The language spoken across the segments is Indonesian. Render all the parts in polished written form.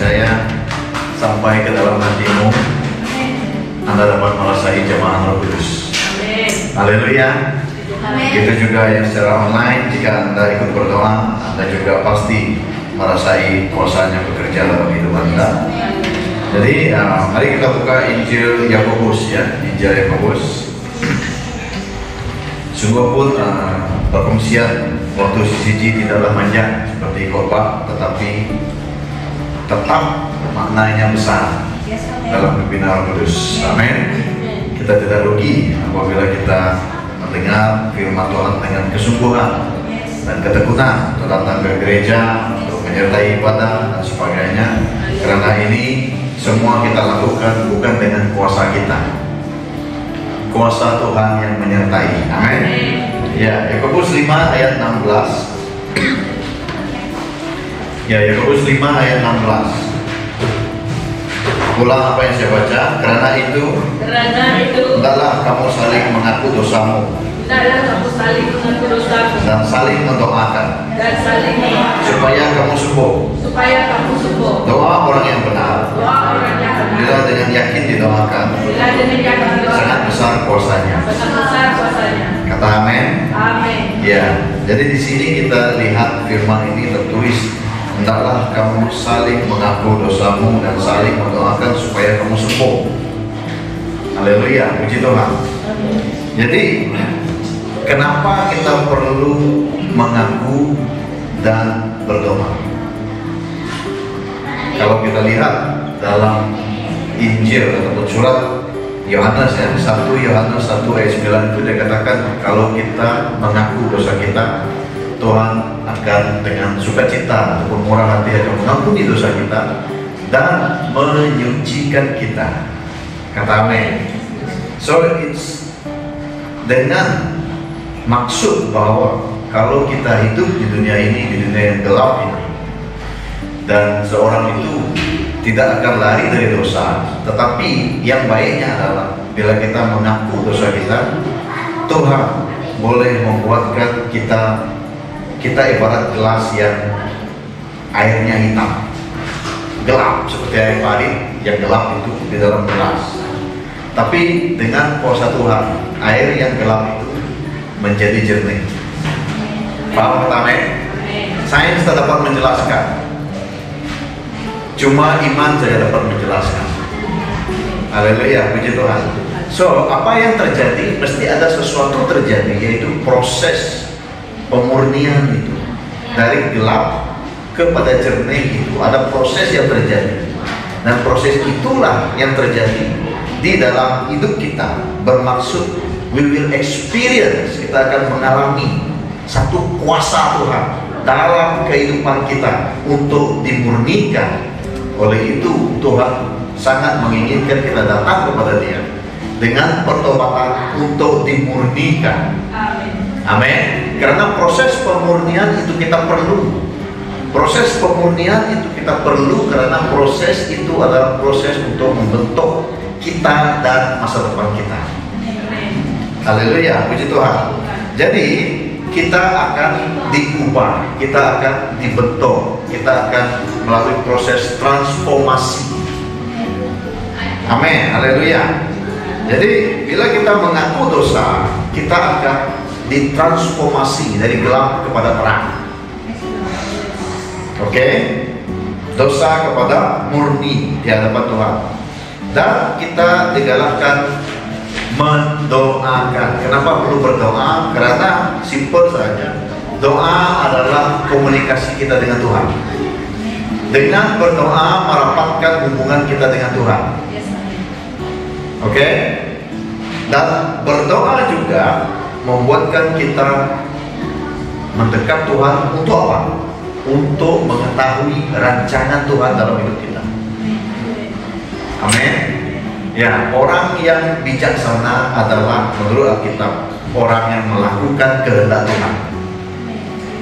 percaya sampai ke dalam hatimu, Anda dapat merasai jamaah Roh Kudus. Haleluya. Itu juga yang secara online, jika Anda ikut berdoa, Anda juga pasti merasai kuasanya bekerja dalam hidup Anda. Jadi mari kita buka Injil Yakobus ya, Injil Yakobus. Sungguh pun perkongsian waktu siji tidaklah manja seperti khotbah, tetapi tetap maknanya besar dalam pimpinan Roh Kudus. Amin. Kita tidak rugi apabila kita mendengar firman Tuhan dengan kesungguhan dan ketekunan untuk datang ke gereja, untuk menyertai ibadah dan sebagainya. Karena ini semua kita lakukan bukan dengan kuasa kita, kuasa Tuhan yang menyertai. Amin. Ya, Yakobus 5 ayat 16. Ya, Yakobus 5 ayat 16. Ulang apa yang saya baca. Karena itu hendaklah kamu saling mengaku dosamu dan saling mendoakan supaya kamu sembuh. Doa orang yang benar bila dengan yakin didoakan sangat besar kuasanya. Kata amin. Ya, jadi di sini kita lihat firman ini tertulis, hendaklah kamu saling mengaku dosamu dan saling mendoakan supaya kamu sembuh. Haleluya, puji Tuhan. Jadi kenapa kita perlu mengaku dan berdoa? Kalau kita lihat dalam Injil ataupun surat Yohanes ya, 1 Yohanes 1 ayat 9 itu dikatakan kalau kita mengaku dosa kita, Tuhan akan dengan sukacita ataupun murah hati akan mengampuni dosa kita dan menyucikan kita. Kata amin. So it's dengan maksud bahwa kalau kita hidup di dunia ini, di dunia yang gelap ini, dan seorang itu tidak akan lari dari dosa, tetapi yang baiknya adalah bila kita mengaku dosa kita, Tuhan boleh membuatkan kita ibarat gelas yang airnya hitam, gelap seperti air padi yang gelap itu di dalam gelas. Tapi dengan kuasa Tuhan, air yang gelap itu menjadi jernih. Paham pertama? Sains tak dapat menjelaskan, cuma iman saja dapat menjelaskan. Haleluya, puji Tuhan. So, apa yang terjadi? Mesti ada sesuatu terjadi, yaitu proses pemurnian itu. Dari gelap kepada jernih itu ada proses yang terjadi. Dan proses itulah yang terjadi di dalam hidup kita. Bermaksud we will experience, kita akan mengalami satu kuasa Tuhan dalam kehidupan kita untuk dimurnikan. Oleh itu Tuhan sangat menginginkan kita datang kepada Dia dengan pertobatan untuk dimurnikan. Amin. Karena proses pemurnian itu kita perlu. Proses pemurnian itu kita perlu karena proses itu adalah proses untuk membentuk kita dan masa depan kita. Haleluya, puji Tuhan. Jadi kita akan diubah, kita akan dibentuk, kita akan melalui proses transformasi. Amin, haleluya. Jadi bila kita mengaku dosa, kita akan ditransformasi dari gelap kepada terang. Oke? Dosa kepada murni di hadapan Tuhan. Dan kita digalakkan mendoakan. Kenapa perlu berdoa? Karena simpel saja. Doa adalah komunikasi kita dengan Tuhan. Dengan berdoa merapatkan hubungan kita dengan Tuhan. Oke? Dan berdoa juga membuatkan kita mendekat Tuhan untuk apa? Untuk mengetahui rancangan Tuhan dalam hidup kita. Amin. Ya, orang yang bijaksana adalah menurut Alkitab orang yang melakukan kehendak Tuhan.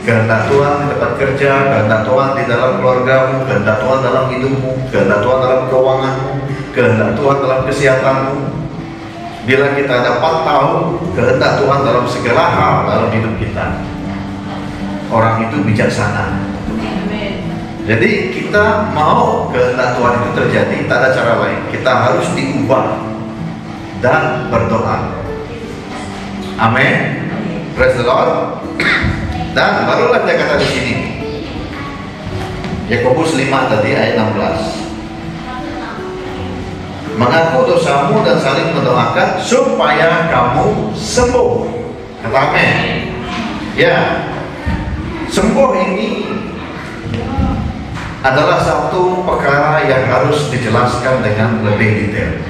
Kehendak Tuhan di tempat kerja, kehendak Tuhan di dalam keluargamu, kehendak Tuhan dalam hidupmu, kehendak Tuhan dalam keuanganmu, kehendak Tuhan dalam kesehatanmu. Bila kita dapat tahu kehendak Tuhan dalam segala hal dalam hidup kita, orang itu bijaksana. Jadi kita mau kehendak Tuhan itu terjadi, tak ada cara lain. Kita harus diubah dan berdoa. Amin. Praise the Lord. Dan barulah dia kata di sini, Yakobus 5 tadi ayat 16. Mengaku dosamu dan saling mendoakan supaya kamu sembuh. Kata amin. Ya, sembuh ini adalah satu perkara yang harus dijelaskan dengan lebih detail.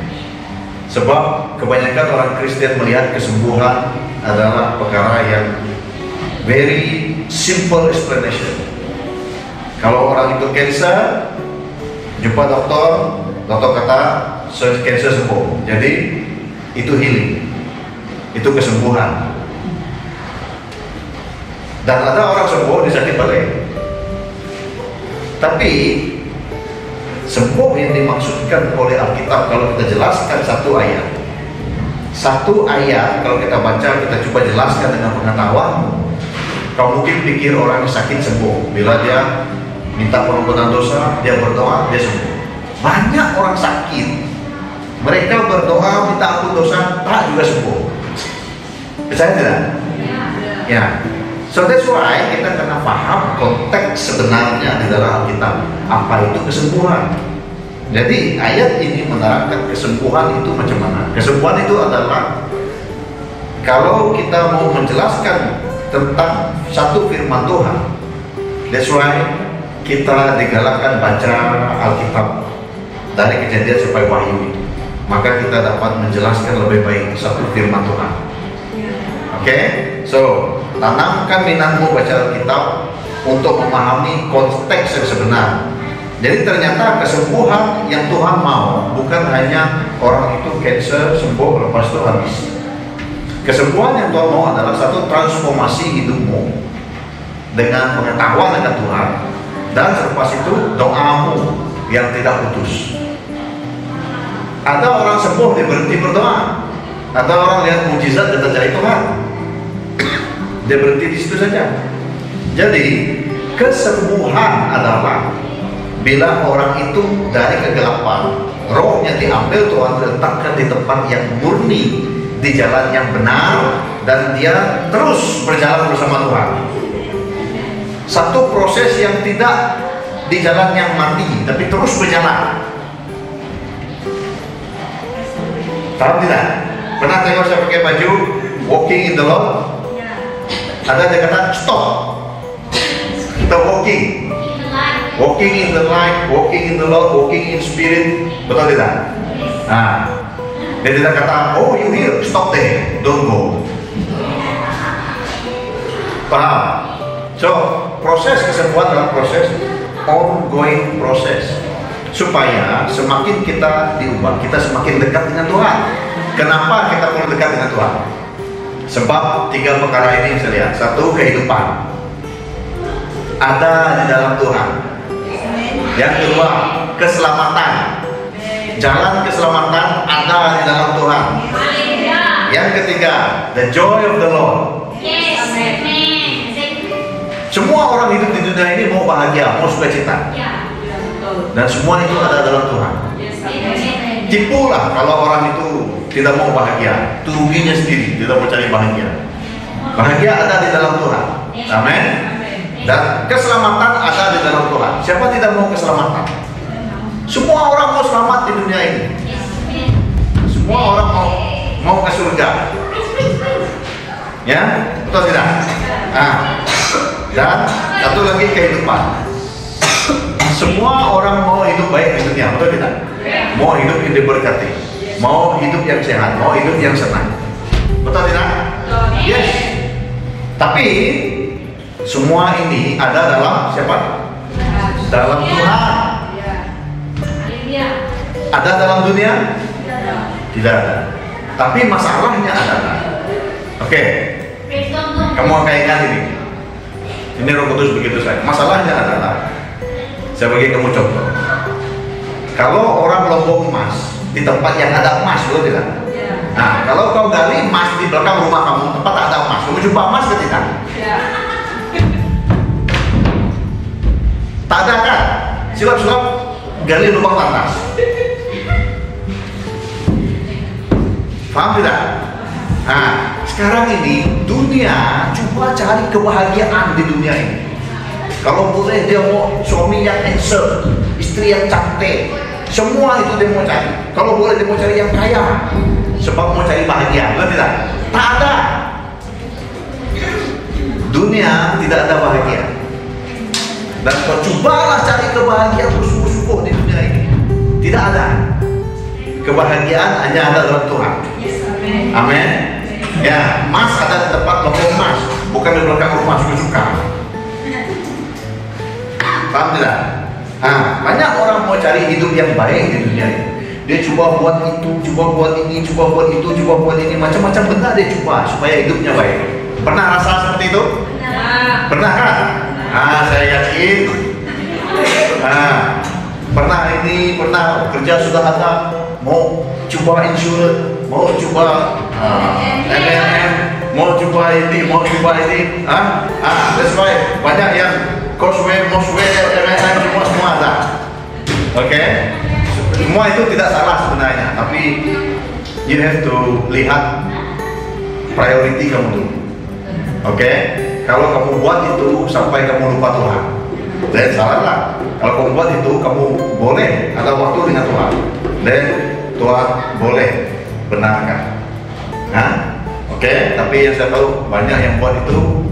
Sebab kebanyakan orang Kristen melihat kesembuhan adalah perkara yang very simple explanation. Kalau orang itu cancer, jumpa dokter, dokter kata cancer sembuh. Jadi itu healing, itu kesembuhan. Dan ada orang sembuh disakit balik. Tapi sembuh yang dimaksudkan oleh Alkitab, kalau kita jelaskan satu ayat kalau kita baca, kita coba jelaskan dengan pengetahuan, kau mungkin pikir orang yang sakit sembuh bila dia minta pengampunan dosa, dia berdoa, dia sembuh. Banyak orang sakit, mereka berdoa minta ampun dosa, tak juga sembuh. Percaya tidak? Ya. So that's why kita kena paham konteks sebenarnya di dalam Alkitab. Apa itu kesembuhan? Jadi ayat ini menerangkan kesembuhan itu macam mana. Kesembuhan itu adalah kalau kita mau menjelaskan tentang satu firman Tuhan. That's why kita digalakkan baca Alkitab dari Kejadian sampai Wahyu. Maka kita dapat menjelaskan lebih baik satu firman Tuhan. Oke? So tanamkan minatmu baca Alkitab untuk memahami konteks yang sebenar. Jadi ternyata kesembuhan yang Tuhan mau bukan hanya orang itu cancer sembuh lepas itu habis. Kesembuhan yang Tuhan mau adalah satu transformasi hidupmu dengan pengetahuan akan Tuhan, dan selepas itu doamu yang tidak putus. Ada orang sembuh dia berhenti berdoa. Ada orang lihat mujizat dan terjadi Tuhan, dia berhenti di situ saja. Jadi kesembuhan adalah bila orang itu dari kegelapan, rohnya diambil Tuhan diletakkan di tempat yang murni, di jalan yang benar, dan dia terus berjalan bersama Tuhan. Satu proses yang tidak di jalan yang mati, tapi terus berjalan. Tahu tidak? Pernah tengok saya pakai baju walking in the Lord? Ada yang kata stop. Kita walking in the light, walking in the Lord, walking in spirit. Betul tidak? Nah, dia tidak kata, oh you here, stop there, don't go. Paham? So, proses kesembuhan adalah proses ongoing proses, supaya semakin kita diubah, kita semakin dekat dengan Tuhan. Kenapa kita perlu dekat dengan Tuhan? Sebab tiga perkara ini saya lihat. Satu, kehidupan ada di dalam Tuhan. Yang kedua, keselamatan. Jalan keselamatan ada di dalam Tuhan. Yang ketiga, the joy of the Lord. Semua orang hidup di dunia ini mau bahagia, mau sukacita, dan semua itu ada dalam Tuhan. Tipulah kalau orang itu tidak mau bahagia, itu ruginya sendiri, tidak mau cari bahagia. Bahagia ada di dalam Tuhan. Amin. Dan keselamatan ada di dalam Tuhan. Siapa tidak mau keselamatan? Semua orang mau selamat di dunia ini. Semua orang mau ke surga. Ya, betul tidak? Nah, dan satu lagi kehidupan. Semua orang mau hidup baik di dunia, betul tidak? Mau hidup yang diberkati, mau hidup yang sehat, mau hidup yang senang, betul tidak? Yes. Tapi semua ini ada dalam siapa? Dalam Tuhan. Ada dalam dunia? Tidak ada. Tapi masalahnya adalah, oke, kamu kaitkan ini. Ini Roh Kudus begitu saya. Masalahnya adalah, saya bagi kamu contoh. Kalau orang lombong emas di tempat yang ada emas, betul tidak? Nah, kalau kau gali emas di belakang rumah kamu, tempat ada emas, kamu jumpa emas ketika? Tak ada kan? Silap-silap gali lubang lantas. Paham tidak? Nah, sekarang ini dunia coba cari kebahagiaan di dunia ini. Kalau boleh dia mau suami yang handsome, istri yang cantik, semua itu dia mau cari. Kalau boleh dia mau cari yang kaya, sebab mau cari bahagia, betul tidak? Tak ada. Dunia tidak ada bahagia. Dan kau cobalah cari kebahagiaan bersungguh-sungguh di dunia ini. Tidak ada. Kebahagiaan hanya ada dalam Tuhan. Amin. Ya, emas ada di tempat toko emas, bukan di belakang rumah suka-suka. Paham tidak? Nah, banyak orang mau cari hidup yang baik di dunia ini. Dia coba buat itu, coba buat ini, coba buat itu, coba buat ini, macam-macam benda dia coba supaya hidupnya baik. Pernah rasa seperti itu? Pernah kan? Saya yakin. Pernah ini, pernah kerja sudah ada, mau coba insurans, mau coba MLM, mau coba ini, mau coba ini. That's right. Banyak yang Cosway, Mosway, MLM, semua ada. Oke? Semua itu tidak salah sebenarnya, tapi you have to lihat priority kamu dulu. Oke? Kalau kamu buat itu sampai kamu lupa Tuhan, dan salah lah. Kalau kamu buat itu, kamu boleh ada waktu dengan Tuhan, dan Tuhan boleh benarkan. Oke? Tapi yang saya tahu banyak yang buat itu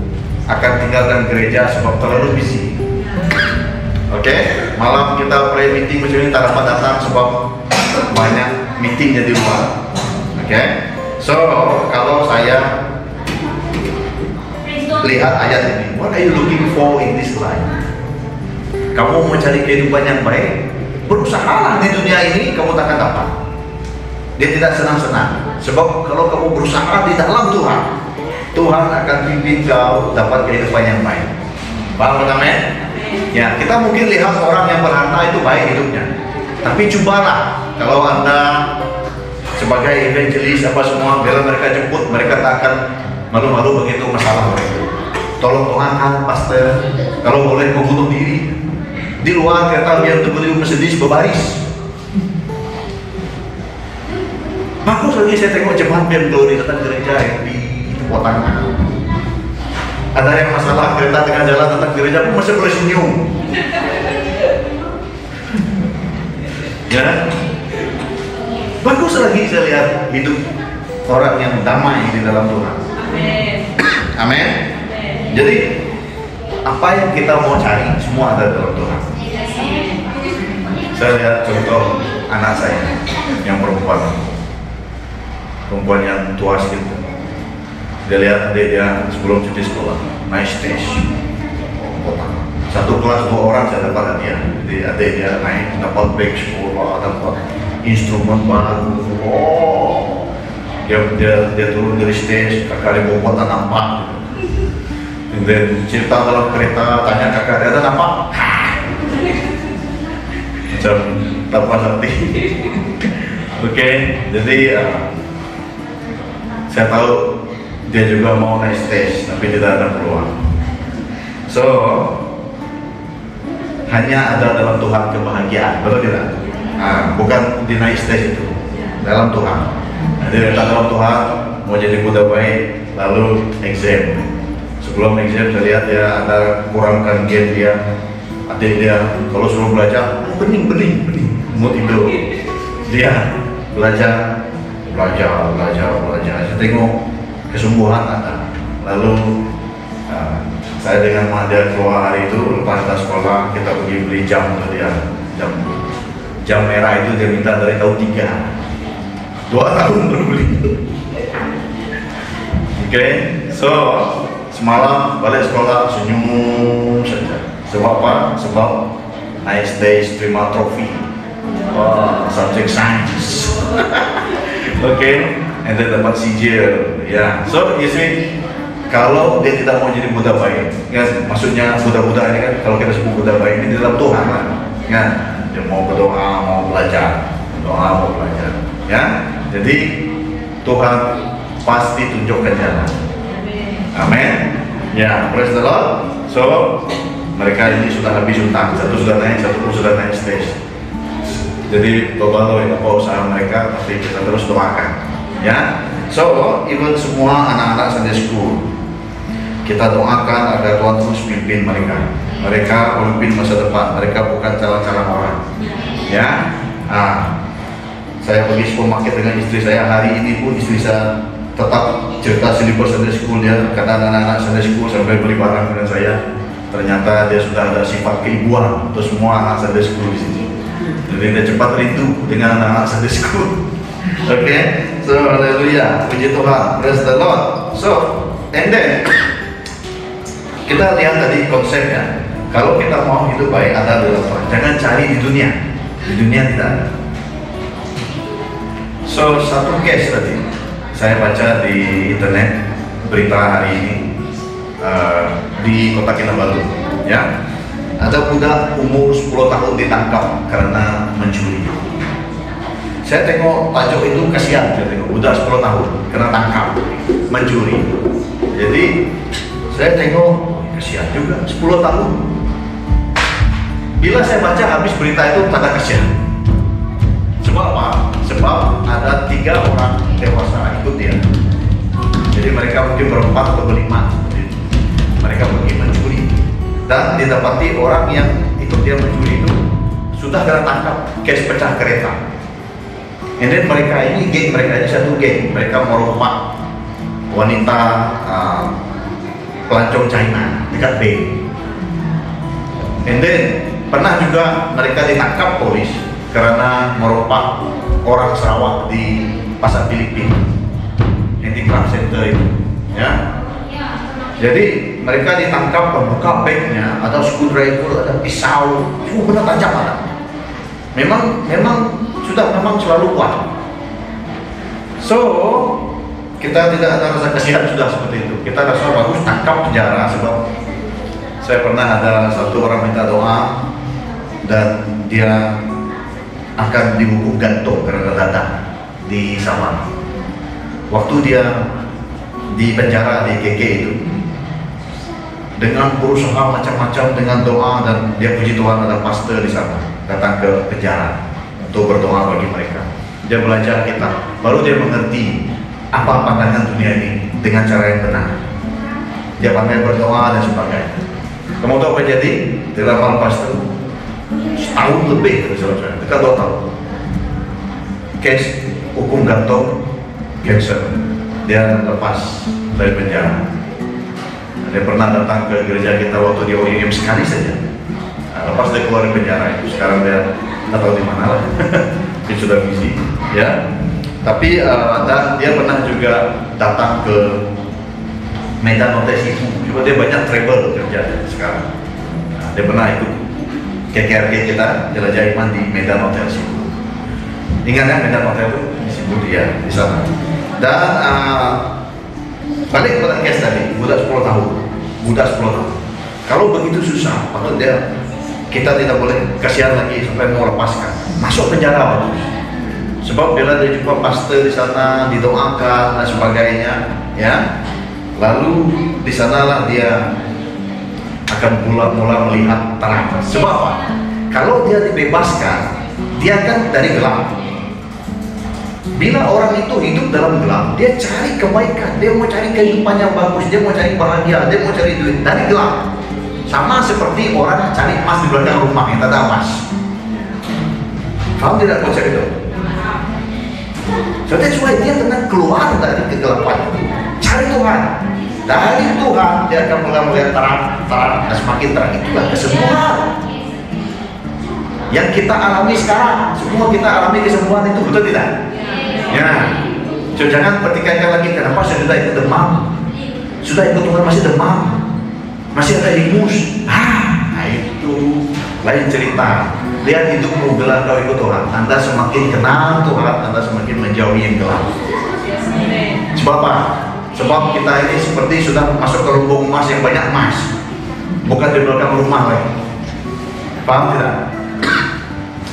akan tinggalkan gereja sebab terlalu busy. Oke? Malam kita pray meeting macam ini tak dapat datang sebab banyak meetingnya di luar. Oke? So kalau saya lihat ayat ini, what are you looking for in this life? Kamu mau cari kehidupan yang baik, berusahalah di dunia ini, kamu takkan dapat. Dia tidak senang-senang, sebab kalau kamu berusaha di dalam Tuhan, Tuhan akan pimpin kau dapat kehidupan yang baik. Paham namanya? Ya, kita mungkin lihat orang yang berharta itu baik hidupnya, tapi cobalah kalau Anda sebagai evangelis apa semua, bila mereka jemput, mereka tak akan malu-malu begitu masalah mereka. Tolong doakan pastor, kalau boleh kau bunuh diri di luar kereta biar terbeli Mercedes berbaris. Bagus lagi saya tengok jemaat yang glory datang gereja yang di potangan. Ada yang masalah kereta tengah jalan datang gereja pun masih boleh senyum. Ya, bagus lagi saya lihat hidup orang yang damai di dalam Tuhan. Amin. Jadi apa yang kita mau cari semua ada dalam Tuhan. Saya lihat contoh anak saya yang perempuan yang tua sedikit. Dia lihat adik dia sebelum cuti sekolah naik stage, satu kelas 2 orang saya dapat hadiah. Jadi adik dia naik dapat bag sekolah, dapat instrumen baru. Dia turun dari stage, kakak dia bawa tak nampak. Dan cerita dalam kereta, tanya kakak dia, ada nampak? Macam tak puas hati. Oke, jadi saya tahu dia juga mau naik stage, tapi tidak ada peluang. So, hanya ada dalam Tuhan kebahagiaan, betul tidak? Bukan di naik stage itu, dalam Tuhan. Jadi datang dalam Tuhan, mau jadi muda baik, lalu exam. Sebelum exam saya lihat dia ada kurangkan game dia, adik dia kalau suruh belajar, bening, mau tidur. Dia belajar. Saya tengok kesungguhan ada. Lalu saya dengan mak dia keluar hari itu lepas dari sekolah, kita pergi beli jam untuk dia. Jam merah itu dia minta dari tahun 3, 2 tahun baru beli. Oke, so semalam balik sekolah senyum saja. Sebab apa? Sebab naik stage terima trofi. Subject science. Oke, and then dapat sijil. Ya, so you see, kalau dia tidak mau jadi budak baik, kan? Maksudnya budak-budak ini kan, kalau kita sebut budak baik ini dalam Tuhan lah, kan? Dia mau berdoa, mau belajar, ya. Jadi Tuhan pasti tunjukkan jalan. Amin. Ya, praise the Lord. So Mereka ini sudah habis utang, satu sudah naik, satu pun sudah naik stage. Jadi global ya, apa usaha mereka, tapi kita terus doakan, ya. So, even semua anak-anak Sunday School, kita doakan agar Tuhan terus pimpin mereka. Mereka pemimpin masa depan, mereka bukan calon-calon orang, ya. Saya pergi supermarket dengan istri saya hari ini pun istri saya tetap cerita silibus Sunday School dia, karena anak-anak Sunday School sampai beli barang dengan saya. Ternyata dia sudah ada sifat keibuan untuk semua anak Sunday School di sini. Jadi dia cepat rindu dengan anak-anak Sunday School. Oke, so haleluya, puji Tuhan, praise the Lord. So, and then kita lihat tadi konsepnya. Kalau kita mau hidup baik ada dalam Tuhan, jangan cari di dunia tidak ada. So, satu case tadi saya baca di internet berita hari ini. Di Kota Kinabalu, ya, ada budak umur 10 tahun ditangkap karena mencuri. Saya tengok tajuk itu kasihan, saya tengok budak 10 tahun kena tangkap mencuri. Jadi saya tengok kasihan juga 10 tahun. Bila saya baca habis berita itu tanda kasihan. Sebab apa? Sebab ada 3 orang dewasa ikut dia. Jadi mereka mungkin berempat atau berlima. Mereka pergi mencuri dan didapati orang yang ikut dia mencuri itu sudah kena tangkap, case pecah kereta. And then mereka ini geng, mereka ini satu geng, mereka merompak wanita pelancong China dekat Bay. And then pernah juga mereka ditangkap polis karena merompak orang Sarawak di pasar Filipina, yang di Club Center itu, ya. Jadi mereka ditangkap, membuka bagnya, ada screwdriver, ada pisau, semua benar tajam ada. Memang selalu kuat. So kita tidak ada rasa kasihan sudah seperti itu. Kita rasa bagus tangkap penjara, sebab saya pernah ada satu orang minta doa dan dia akan dihukum gantung karena datang di Sabah. Waktu dia di penjara di KK itu, dengan berusaha macam-macam, dengan doa, dan dia puji Tuhan ada pastor di sana datang ke penjara untuk berdoa bagi mereka. Dia belajar kita, baru dia mengerti apa pandangan dunia ini dengan cara yang benar. Dia pandai berdoa dan sebagainya. Kamu tahu apa jadi? Dalam pastor setahun lebih, dekat 2 tahun. Case hukum gantung, cancel. Dia lepas dari penjara. Dia pernah datang ke gereja kita waktu di OIM sekali saja. Lepas dia keluar dari penjara itu, sekarang dia nggak tahu di mana lah. Dia sudah busy, ya. Tapi dan dia pernah juga datang ke Medan Hotel Sifu. Juga dia banyak travel kerja sekarang. Dia pernah ikut KKRG kita jelajah iman di Medan Hotel Sifu. Ingat kan Medan Hotel itu di Sifu dia di sana. Dan balik pada case tadi, budak 10 tahun. Kalau begitu susah, patut kita tidak boleh kasihan lagi sampai mau lepaskan. Masuk penjara bagus. Sebab bila dia jumpa pastor di sana, didoakan dan sebagainya, ya. Lalu di sanalah dia akan mula melihat terang. Sebab apa? Kalau dia dibebaskan, dia kan dari gelap. Bila orang itu hidup dalam gelap, dia cari kebaikan, dia mau cari kehidupan yang bagus, dia mau cari bahagia, dia mau cari duit dari gelap. Sama seperti orang cari emas di belakang rumah yang tak ada emas. Faham tidak konsep itu? So that's why dia tenang keluar dari kegelapan, cari Tuhan. Dari Tuhan dia akan mulai melihat terang, dan semakin terang itulah kesembuhan yang kita alami sekarang. Semua kita alami kesembuhan itu, betul tidak? Ya, so, jangan pertikaikan lagi kenapa saya sudah ikut demam, sudah ikut Tuhan masih demam, masih ada ingus. Nah itu lain cerita. Lihat hidupmu gelap kau ikut Tuhan, Anda semakin kenal Tuhan, Anda semakin menjauhi yang gelap. Sebab apa? Sebab kita ini seperti sudah masuk ke lumbung emas yang banyak emas, bukan di belakang rumah lagi. Paham tidak?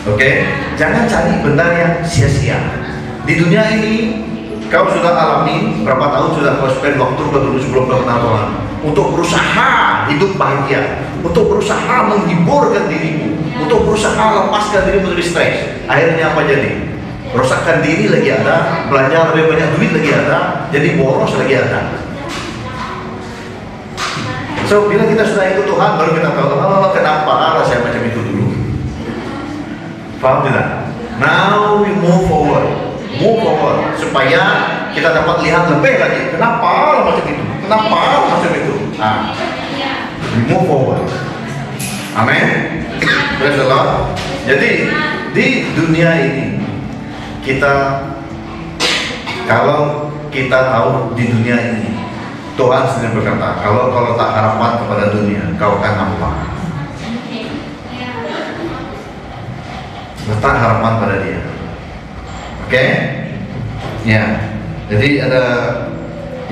Oke, jangan cari benda yang sia-sia. Di dunia ini kau sudah alami berapa tahun sudah kau spend waktu sebelum kau kenal Tuhan. untuk berusaha hidup bahagia, untuk berusaha menghiburkan dirimu, untuk berusaha lepaskan dirimu dari stres. Akhirnya apa jadi? Merosakkan diri lagi ada, belanja lebih banyak duit lagi ada, jadi boros lagi ada. So, bila kita sudah ikut Tuhan, baru kita tahu, oh, kenapa saya macam itu dulu. Faham tidak? Now we move forward, supaya kita dapat lihat lebih lagi. Kenapa macam itu? Kenapa macam itu? Nah, we move forward. Amin. Praise the Lord. Jadi di dunia ini kita, kalau kita tahu di dunia ini, Tuhan sendiri berkata, kalau tak harapan kepada dunia, kau akan apa? Letak harapan pada Dia. Oke? Ya. Jadi ada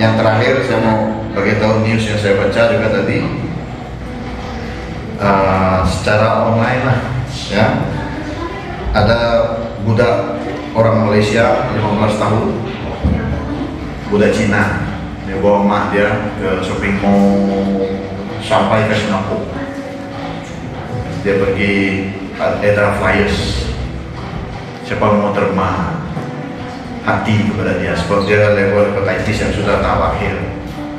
yang terakhir saya mau beritahu news yang saya baca juga tadi, secara online lah, ya. Ada budak orang Malaysia 15 tahun, budak Cina. Dia bawa mak dia ke shopping mall sampai ke Singapura. Dia pergi edar flyers, siapa mau terima hati kepada dia, sebab dia level hepatitis yang sudah tahap akhir.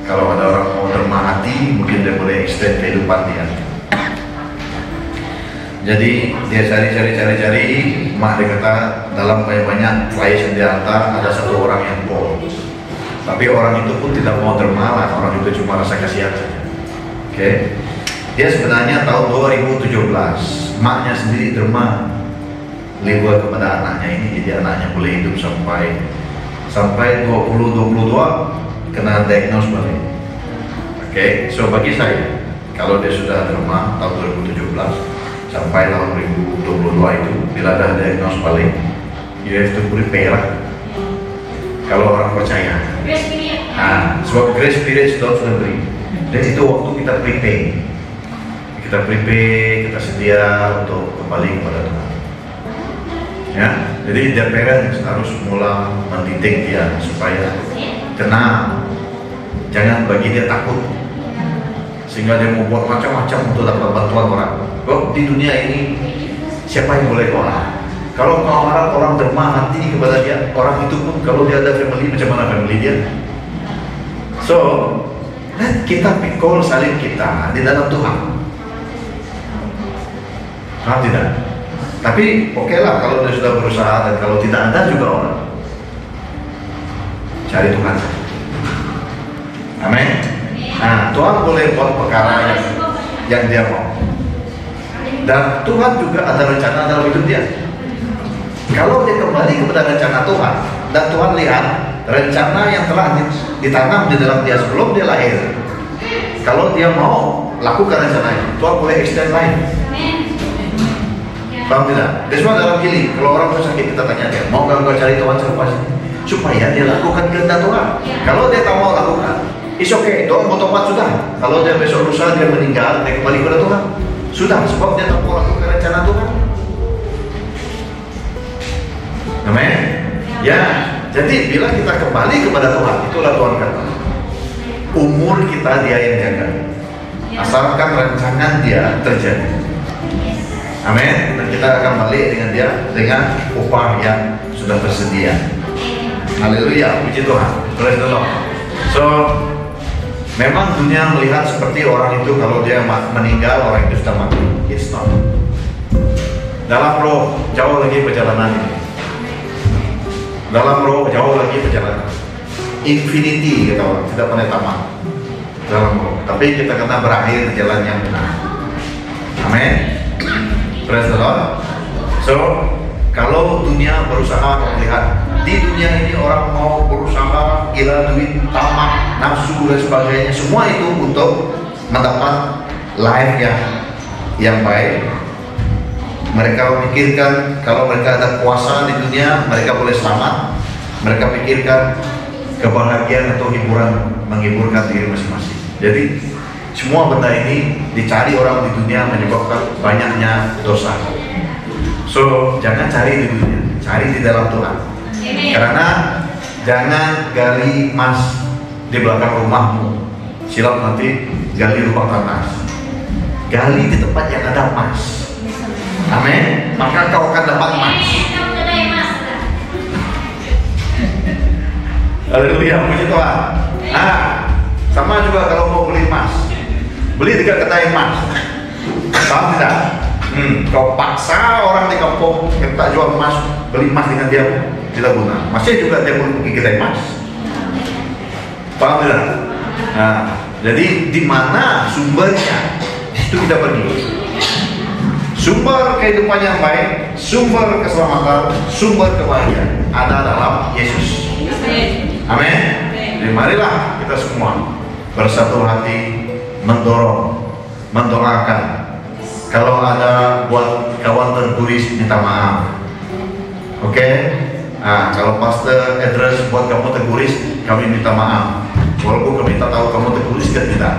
Kalau ada orang mau terima hati, mungkin dia boleh extend kehidupan dia. Jadi dia cari, mak dia kata dalam banyak flyers yang dia hantar ada satu orang yang bold. Tapi orang itu pun tidak mau terima, orang itu cuma rasa kasihan saja. Oke. Dia sebenarnya tahun 2017, maknya sendiri terima liver kepada anaknya ini, jadi anaknya boleh hidup sampai 2022 kena diagnose balik. Oke. So bagi saya, kalau dia sudah terima tahun 2017 sampai tahun 2022 itu, bila dah diagnose balik, you have to prepare. Kalau orang percaya, sebab grace period sudah beri, dan itu waktu kita prepare, kita sedia untuk kembali kepada Tuhan. Ya, jadi their parents harus mulai mendidik dia supaya tenang, jangan bagi dia takut, sehingga dia mau buat macam-macam untuk dapat bantuan orang. Kok di dunia ini siapa yang boleh kalah? Kalau kau harap orang terima hati kepada dia, orang itu pun kalau dia ada family, macam mana family dia? So, kita pikul salib kita di dalam Tuhan. Paham tidak? Tapi oke lah kalau dia sudah berusaha, dan kalau tidak ada juga orang, cari Tuhan. Amin. Nah, Tuhan boleh buat perkara yang dia mau. Dan Tuhan juga ada rencana dalam hidup dia. Kalau dia kembali kepada rencana Tuhan, dan Tuhan lihat rencana yang telah ditanam di dalam dia sebelum dia lahir, kalau dia mau lakukan rencana itu, Tuhan boleh extend lain. Paham tidak? Dia semua dalam healing. Kalau orang itu sakit, kita tanya dia, mau nggak cari Tuhan selepas ini? Supaya dia lakukan kehendak Tuhan. Kalau dia tak mau lakukan, it's okay, Tuhan mau tobat sudah. Kalau dia besok lusa dia meninggal, dia kembali kepada Tuhan, sudah, sebab dia tak mau lakukan rencana Tuhan. Amin. Ya, jadi bila kita kembali kepada Tuhan, itulah Tuhan kata, umur kita dia yang jaga, asalkan rancangan dia terjadi. Amin. Dan kita akan balik dengan dia dengan upah yang sudah tersedia. Haleluya, puji Tuhan. Praise the Lord. So, memang dunia melihat seperti orang itu kalau dia meninggal, orang itu sudah mati. It's not. Dalam roh jauh lagi perjalanan ini. Dalam roh jauh lagi perjalanan. Infinity kita orang, tidak pernah tamat dalam roh. Tapi kita kena berakhir jalan yang benar. Amin. Praise the Lord. So, kalau dunia berusaha melihat di dunia ini orang mau berusaha gila duit, tamak, nafsu dan sebagainya, semua itu untuk mendapat life yang baik. Mereka memikirkan kalau mereka ada kuasa di dunia, mereka boleh selamat. Mereka pikirkan kebahagiaan atau hiburan, menghiburkan diri masing-masing. Jadi semua benda ini dicari orang di dunia menyebabkan banyaknya dosa. So, jangan cari di dunia, cari di dalam Tuhan. Karena jangan gali emas di belakang rumahmu, silap nanti gali lubang tanah. Gali di tempat yang ada emas. Amin. Maka kau akan dapat emas. Haleluya, puji Tuhan. Nah, sama juga kalau mau beli emas, beli dekat kedai emas. Paham tidak? Kau paksa orang di kampung yang tak jual emas, beli emas dengan dia, tidak guna. Masih juga dia mau pergi kedai emas. Paham tidak? Nah, jadi di mana sumbernya itu kita pergi. Sumber kehidupan yang baik, sumber keselamatan, sumber kebahagiaan ada dalam Yesus. Amin. Jadi marilah kita semua bersatu hati mendorong, mendoakan. Kalau ada buat kawan tertulis minta maaf. Oke? Nah, kalau pastor address buat kamu tertulis, kami minta maaf. Walaupun kami tak tahu kamu tertulis kan tidak.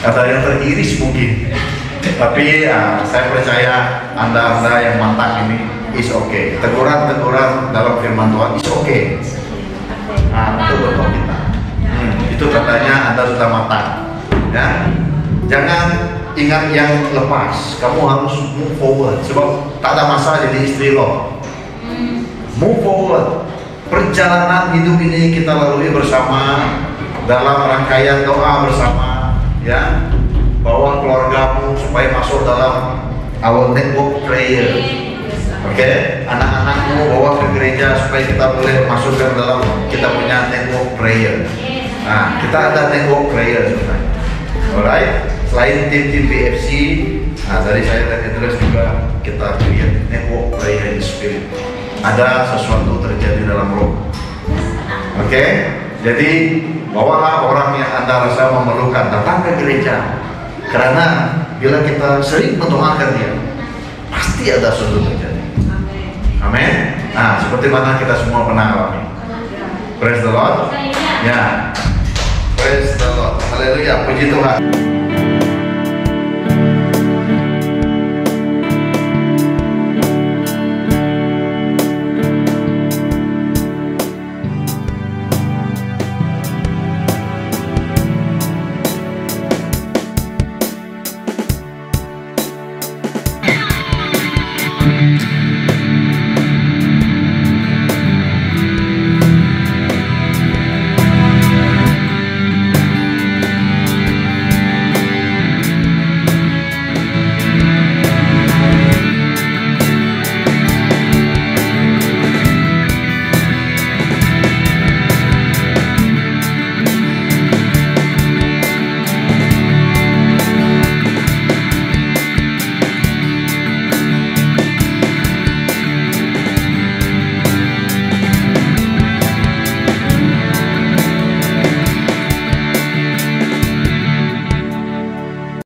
Ada yang teriris mungkin. Tapi saya percaya anda yang mantap ini is okay. Teguran-teguran dalam firman Tuhan is okay. Nah, itu betul kita. Itu tandanya anda sudah matang. Ya, jangan ingat yang lepas. Kamu harus move forward. Sebab tak ada masa jadi istri lo. Move forward. Perjalanan hidup ini kita lalui bersama dalam rangkaian doa bersama. Ya, bawa keluargamu supaya masuk dalam our network prayer. Oke, anak-anakmu bawa ke gereja supaya kita boleh masuk ke dalam kita punya network prayer. Nah, kita ada network prayer sebenarnya. Alright, selain tim BFC, dari saya dan Idris juga kita create network prayer in spirit. Ada sesuatu terjadi dalam roh. Oke, jadi bawalah orang yang anda rasa memerlukan datang ke gereja. Karena bila kita sering mendoakan dia, pasti ada sesuatu terjadi. Amin. Nah, seperti mana kita semua pernah alami. Praise the Lord. Ya. Praise the Lord. Haleluya. Puji Tuhan.